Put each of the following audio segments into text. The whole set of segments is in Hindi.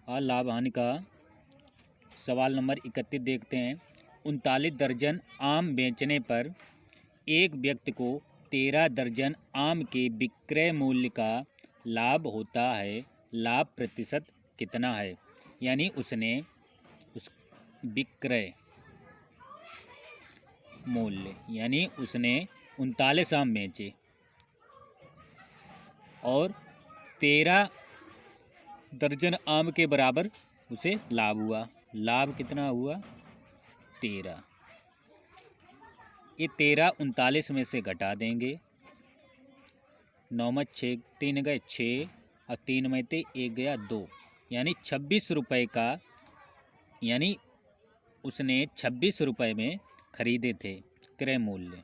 और लाभ हानि का सवाल नंबर 31 देखते हैं। 39 दर्जन आम बेचने पर एक व्यक्ति को 13 दर्जन आम के विक्रय मूल्य का लाभ होता है। लाभ प्रतिशत कितना है? यानी उसने उस विक्रय मूल्य यानी उसने 39 आम बेचे और 13 दर्जन आम के बराबर उसे लाभ हुआ। लाभ कितना हुआ? 13। ये 13 39 में से घटा देंगे। 9 में 6 3 गए 6 और 3 में थे 1 गया 2, यानी 26 रुपये का, यानी उसने 26 रुपये में खरीदे थे क्रय मूल्य।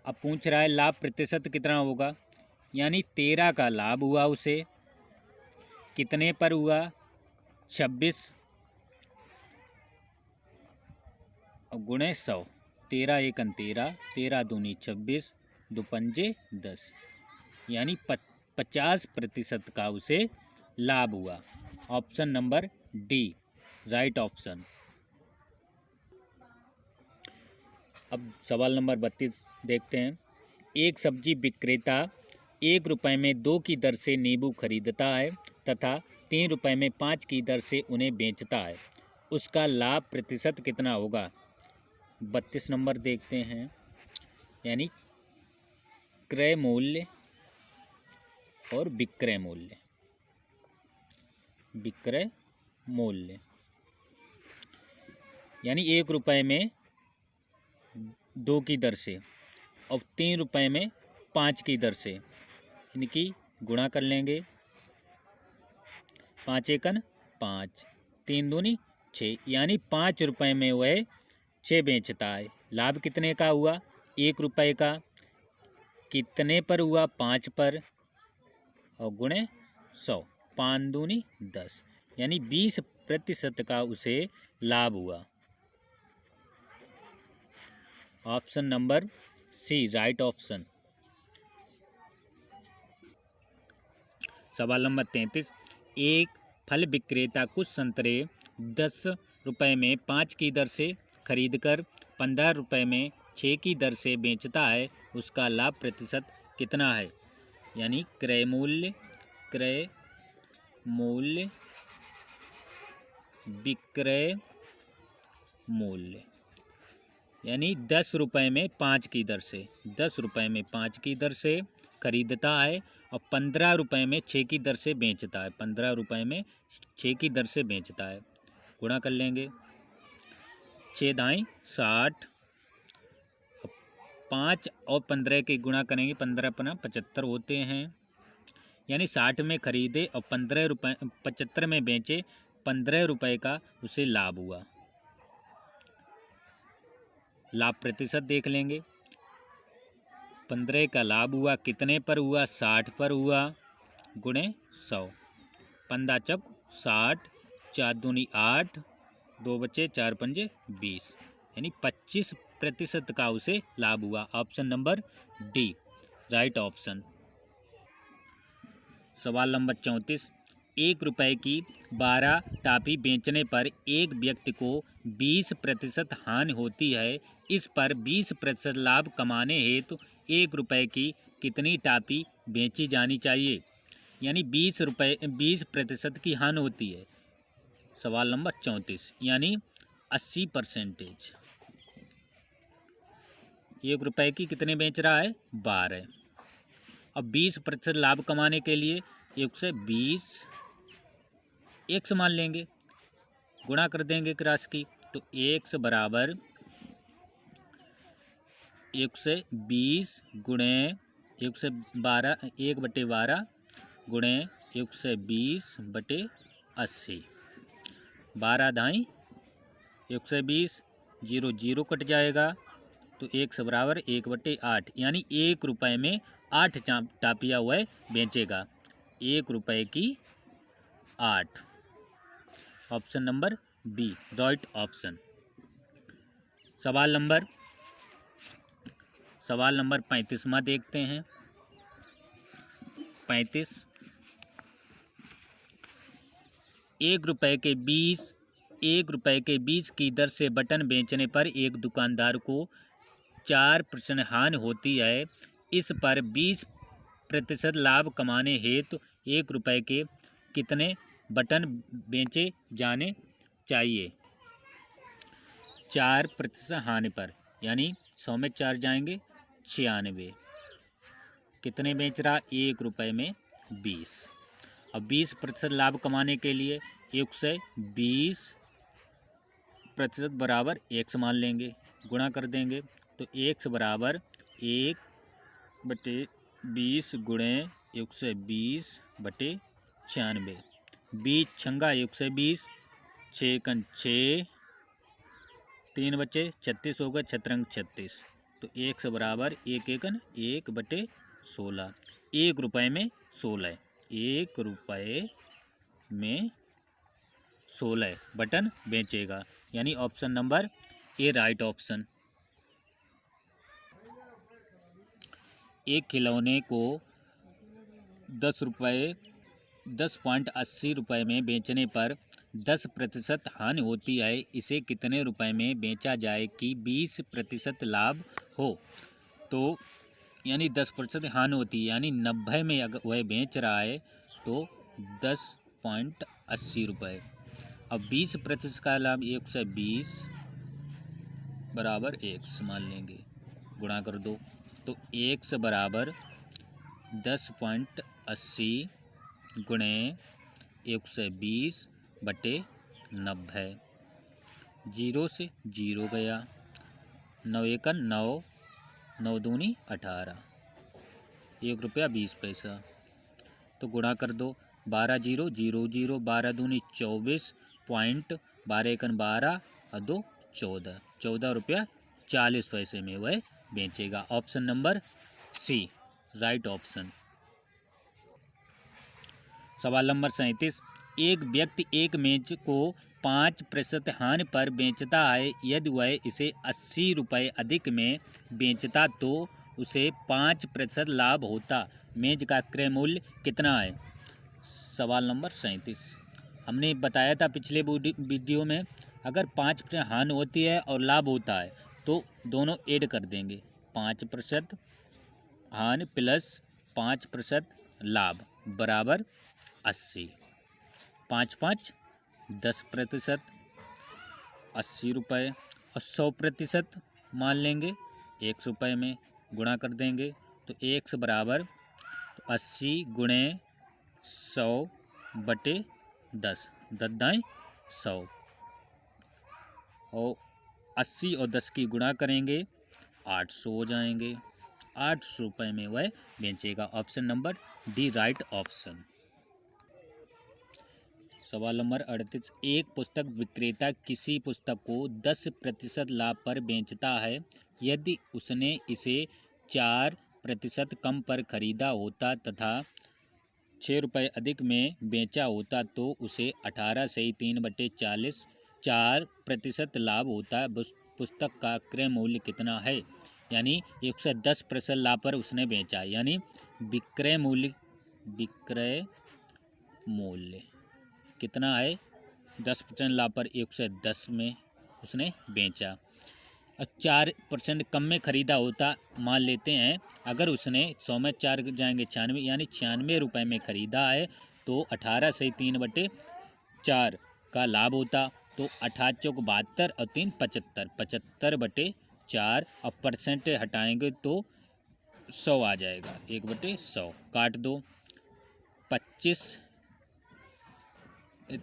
अब पूछ रहा है लाभ प्रतिशत कितना होगा, यानी 13 का लाभ हुआ उसे, कितने पर हुआ? 26 गुणे 100, 13 एकन 13, 13 दूनी 26, दो पंजे 10, यानी 50% का उसे लाभ हुआ। Option number D right option. अब सवाल नंबर 32 देखते हैं। एक सब्जी विक्रेता 1 रुपये में 2 की दर से नींबू खरीदता है तथा 3 रुपये में 5 की दर से उन्हें बेचता है। उसका लाभ प्रतिशत कितना होगा? 32 नंबर देखते हैं। यानी क्रय मूल्य और विक्रय मूल्य। विक्रय मूल्य यानी 1 रुपये में 2 की दर से और 3 रुपये में 5 की दर से, इनकी गुणा कर लेंगे। 5 एकन 5, 3 दूनी 6, यानी 5 रुपये में वह 6 बेचता है। लाभ कितने का हुआ? 1 रुपये का। कितने पर हुआ? 5 पर, और गुणे 100, 5 दूनी 10, यानी 20% का उसे लाभ हुआ। Option number C right option. सवाल नंबर 33। एक फल विक्रेता कुछ संतरे 10 रुपये में 5 की दर से खरीदकर 15 रुपये में 6 की दर से बेचता है। उसका लाभ प्रतिशत कितना है? यानी क्रय मूल्य विक्रय मूल्य, यानी 10 रुपये में 5 की दर से, 10 रुपये में 5 की दर से खरीदता है और 15 रुपये में 6 की दर से बेचता है। 15 रुपये में 6 की दर से बेचता है। गुणा कर लेंगे। 6 दाई 60, 5 और 15 के गुणा करेंगे, 15 अपना 75 होते हैं। यानी 60 में खरीदे और 15 रुपये 75 में बेचे, 15 रुपये का उसे लाभ हुआ। लाभ प्रतिशत देख लेंगे। 15 का लाभ हुआ, कितने पर हुआ? 60 पर हुआ, गुणे 100, 15 चौक 60, 4 दूनी 8, 2 बचे 4 पंजे 20, यानी 25% का उसे लाभ हुआ। Option number D right option. सवाल नंबर 34। 1 रुपये की 12 टॉफी बेचने पर एक व्यक्ति को 20% हानि होती है। इस पर 20% लाभ कमाने हेतु 1 रुपये की कितनी टॉफी बेची जानी चाहिए? यानी 20% की हानि होती है। सवाल नंबर 34, यानी 80%। 1 रुपये की कितने बेच रहा है? 12। अब 20% लाभ कमाने के लिए 1 से 20 x मान लेंगे, गुणा कर देंगे क्रॉस की, तो x बराबर 1 से 20 गुणे 1 से 12, 1/12 गुणे 1 से 20/80, 12 दाई 1 से 20, 0 0 कट जाएगा, तो x बराबर 1/8, यानी 1 रुपये में 8 टापिया वह बेचेगा। 1 रुपये की 8। Option number B right option. सवाल नंबर 35वां देखते हैं। 35। 1 रुपए के 20 की दर से बटन बेचने पर एक दुकानदार को 4% हानि होती है। इस पर 20% लाभ कमाने हेतु 1 रुपए के कितने बटन बेचे जाने चाहिए? 4% हानि पर, यानी 100 में 4 जाएंगे 96। कितने बेच रहा? 1 रुपए में 20। अब 20% लाभ कमाने के लिए 1 से 20% बराबर 1 मान लेंगे, गुणा कर देंगे तो 1 बराबर 1/20 गुणे 1 से 20/96। 20 छंगा 1 से 20, 6 कन 6, 3 बचे 36 हो गए, 6 36। तो 1 बराबर 1/16। 1 रुपए में 16, 1 रुपए में 16 बटन बेचेगा, यानी option number A right option. एक खिलौने को 10.80 रुपए में बेचने पर 10% हानि होती है। इसे कितने रुपए में बेचा जाए कि 20% लाभ हो? तो यानी 10% हानि होती है, यानी 90 में अगर वह बेच रहा है तो 10.80 रुपये। अब 20% का लाभ 1 से 20 बराबर 1 मान लेंगे, गुणा कर दो तो 1 बराबर 10.80 गुणे 1 से 20/90। 0 से 0 गया, 9 एकन 9, 9 दूनी 18, 1 रुपया 20 पैसा। तो गुणा कर दो, 12 0 0 0, 12 दूनी 24, 12 एकन 12 और 2 14, 14 रुपया 40 पैसे में वह बेचेगा। Option number C right option. सवाल नंबर 37। एक व्यक्ति एक मेज को 5% हानि पर बेचता है। यदि वह इसे 80 रुपये अधिक में बेचता तो उसे 5% लाभ होता। मेज का क्रय मूल्य कितना है? सवाल नंबर 37। हमने बताया था पिछले वीडियो में, अगर 5% हानि होती है और लाभ होता है तो दोनों ऐड कर देंगे। 5% हानि प्लस 5% लाभ बराबर 80। 5 5 10%, 80 रुपये, और 100% मान लेंगे 1 रुपये में, गुणा कर देंगे तो 1 बराबर 80 गुणे 100/10, 10 दाएँ 100, और 80 और 10 की गुणा करेंगे 800 हो जाएंगे। 800 रुपये में वह बेचेगा। Option number D right option. सवाल नंबर 38। एक पुस्तक विक्रेता किसी पुस्तक को 10% लाभ पर बेचता है। यदि उसने इसे 4% कम पर खरीदा होता तथा 6 रुपये अधिक में बेचा होता तो उसे 18 से 3/40 4% लाभ होता। पुस्तक का क्रय मूल्य कितना है? यानी 110% लाभ पर उसने बेचा, यानी विक्रय मूल्य कितना है? 10% लाभ पर 110 में उसने बेचा, और 4% कम में खरीदा होता। मान लेते हैं अगर उसने 100 में 4 जाएंगे 96, यानी 96 रुपये में खरीदा है तो 18 से 3/4 का लाभ होता। तो 18 चौक 72 और 3 75, 75/4, और परसेंट हटाएंगे तो 100 आ जाएगा, 1/100 काट दो। 25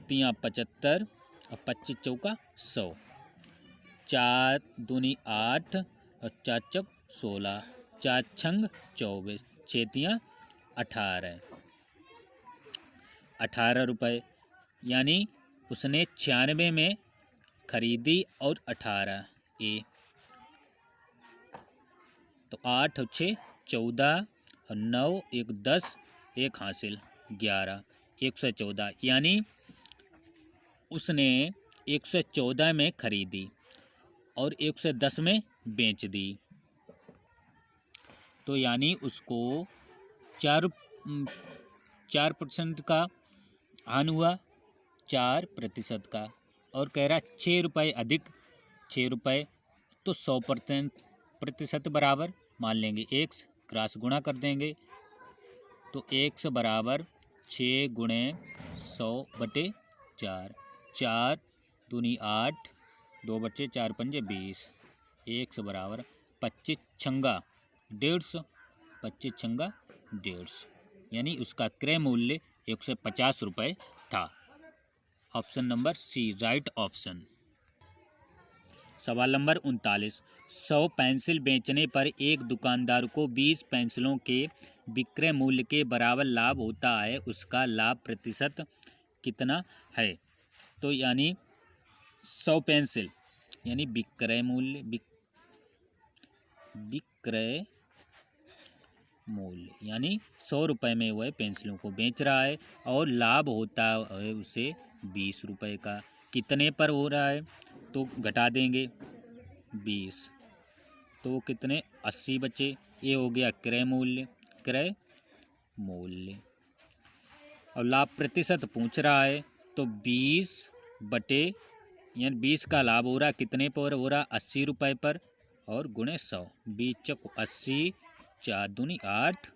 3 75 और 25 चौका 100, 4 दूनी 8 और 4 चौक 16, 4 छंग 24, 6 तियाँ 18 रुपये, यानी उसने 96 में खरीदी और 18 ए, तो 8 और 6 14 और 9 1 10, 1 हासिल 11, 114, यानी उसने 114 में खरीदी और 110 में बेच दी। तो यानी उसको 4% का हानि हुआ, 4% का। और कह रहा 6 रुपये अधिक 6 रुपये, तो 100% बराबर मान लेंगे x, क्रॉस गुणा कर देंगे तो x बराबर 6 गुणे 100/4, 4 दूनी 8, 2 बचे 4 पंजे 20, x बराबर 25 छंगा 150, 25 छंगा 150, यानी उसका क्रय मूल्य 150 रुपये था। Option number C right option. सवाल नंबर 39, 100 पेंसिल बेचने पर एक दुकानदार को 20 पेंसिलों के विक्रय मूल्य के बराबर लाभ होता है, उसका लाभ प्रतिशत कितना है? तो यानी 100 पेंसिल यानी विक्रय मूल्य यानी 100 रुपये में वह पेंसिलों को बेच रहा है और लाभ होता है उसे 20 रुपये का। कितने पर हो रहा है? तो घटा देंगे 20, तो कितने 80 बचे। ये हो गया क्रय मूल्य। और लाभ प्रतिशत पूछ रहा है तो 20 बटे यानी 20 का लाभ हो रहा कितने पर हो रहा 80 रुपये पर, और गुणे 100, 20 चक 80, 4 दूनी 8,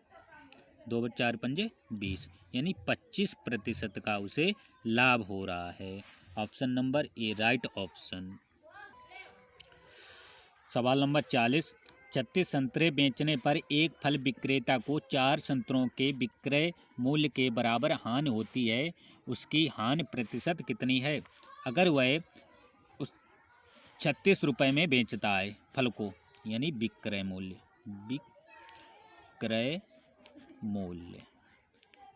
2 बचे 4 पंजे 20, यानी 25% का उसे लाभ हो रहा है। Option number A right option. सवाल नंबर 40, 36 संतरे बेचने पर एक फल विक्रेता को 4 संतरों के विक्रय मूल्य के बराबर हानि होती है, उसकी हानि प्रतिशत कितनी है? अगर वह उस 36 रुपये में बेचता है फल को, यानी विक्रय मूल्य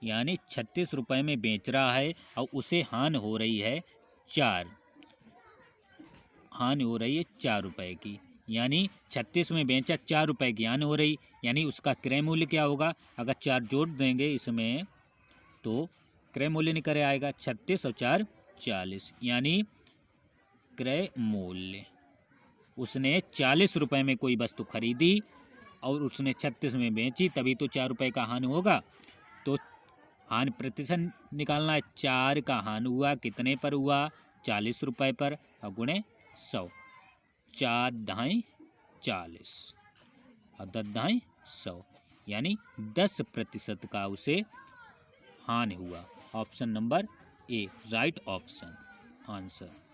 यानी 36 रुपये में बेच रहा है और उसे हानि हो रही है 4 रुपये की, यानी 36 में बेचा 4 रुपये की हानि हो रही, यानी उसका क्रय मूल्य क्या होगा? अगर 4 जोड़ देंगे इसमें तो क्रय मूल्य निकल आएगा 36 और 4 40, यानी क्रय मूल्य उसने 40 रुपये में कोई वस्तु खरीदी और उसने 36 में बेची, तभी तो 4 रुपये का हानि होगा। तो हानि प्रतिशत निकालना है, 4 का हानि हुआ कितने पर हुआ 40 रुपये पर, और गुणे 100, 4 ढाई 40 और 10 ढाई 100, यानी 10% का उसे हानि हुआ। Option number A right option answer.